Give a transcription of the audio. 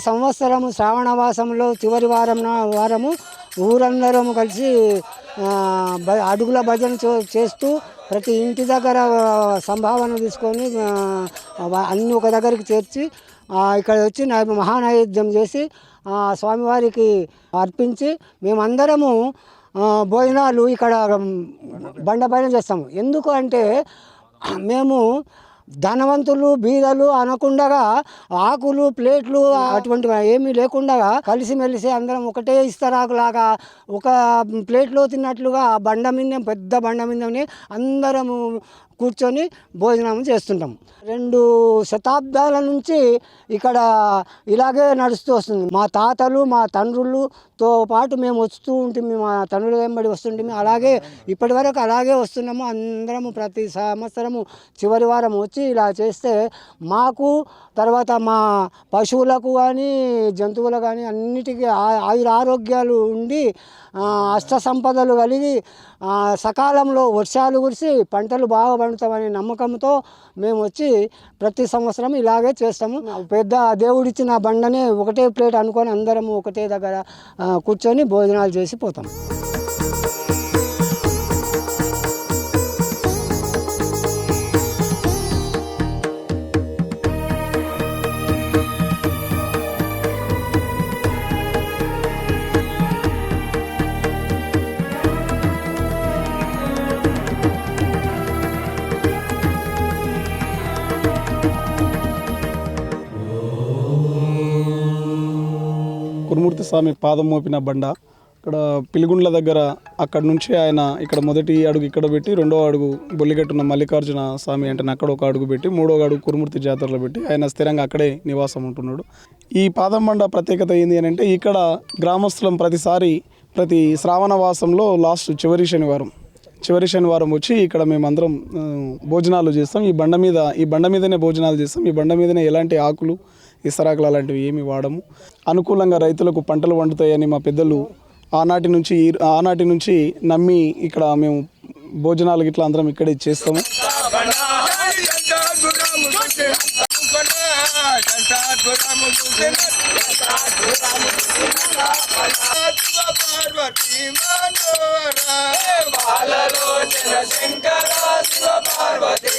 సంవత్సరము శ్రావణవాసంలో చివరి వారము ఊరందరము కలిసి అడుగుల భజన చేస్తూ ప్రతి ఇంటి దగ్గర సంభావన తీసుకొని అన్ని ఒక దగ్గరికి చేర్చి ఇక్కడ వచ్చి మహానైవేద్యం చేసి స్వామివారికి అర్పించి మేమందరము భోజనాలు ఇక్కడ బండపైన చేస్తాము. ఎందుకు అంటే మేము ధనవంతులు బీదలు అనకుండా ఆకులు ప్లేట్లు అటువంటివి ఏమీ లేకుండా కలిసిమెలిసి అందరం ఒకటే ఇస్తరాకులాగా ఒక ప్లేట్లో తిన్నట్లుగా బండ మీద పెద్ద బండ మీదనే అందరము కూర్చొని భోజనం చేస్తుంటాం. 2 శతాబ్దాల నుంచి ఇక్కడ ఇలాగే నడుస్తూ వస్తుంది. మా తాతలు మా తండ్రులతో పాటు మేము వస్తూ ఉంటుంది, మా తండ్రుల వెంబడి వస్తుంటే అలాగే ఇప్పటి వరకు అలాగే వస్తున్నాము. అందరము ప్రతి సంవత్సరము చివరి వారం వచ్చి ఇలా చేస్తే మాకు తర్వాత మా పశువులకు కానీ జంతువులు కానీ అన్నిటికీ ఆయురారోగ్యాలు ఉండి అష్ట సంపదలు కలిగి సకాలంలో వర్షాలు కురిసి పంటలు బాగా పండుతామనే నమ్మకంతో మేము వచ్చి ప్రతి సంవత్సరం ఇలాగే చేస్తాము. పెద్ద దేవుడిచ్చిన బండనే ఒకటే ప్లేట్ అనుకొని అందరము ఒకటే దగ్గర కూర్చొని భోజనాలు చేసి పోతాం. కురుమూర్తి స్వామి పాదం మోపిన బండ ఇక్కడ పిలిగుండ్ల దగ్గర. అక్కడ నుంచి ఆయన ఇక్కడ మొదటి అడుగు ఇక్కడ పెట్టి, 2వ అడుగు బొల్లిగట్టున్న మల్లికార్జున స్వామి అంటే అక్కడ ఒక అడుగు పెట్టి, 3వ అడుగు కురుమూర్తి జాతరలో పెట్టి ఆయన స్థిరంగా అక్కడే నివాసం ఉంటున్నాడు. ఈ పాదం బండ ప్రత్యేకత ఏంది అని అంటే ఇక్కడ గ్రామస్తులం ప్రతి శ్రావణ వాసంలో చివరి శనివారం వచ్చి ఇక్కడ మేమందరం భోజనాలు చేస్తాం. ఈ బండ మీదనే భోజనాలు చేస్తాం. ఈ బండ మీదనే ఎలాంటి ఆకులు ఇస్తరాకులు అలాంటివి ఏమి వాడము. అనుకూలంగా రైతులకు పంటలు వండుతాయని మా పెద్దలు ఆనాటి నుంచి నమ్మి ఇక్కడ మేము భోజనాలు ఇట్లా అందరం ఇక్కడే చేస్తాము. శంకర శివ పార్వతీ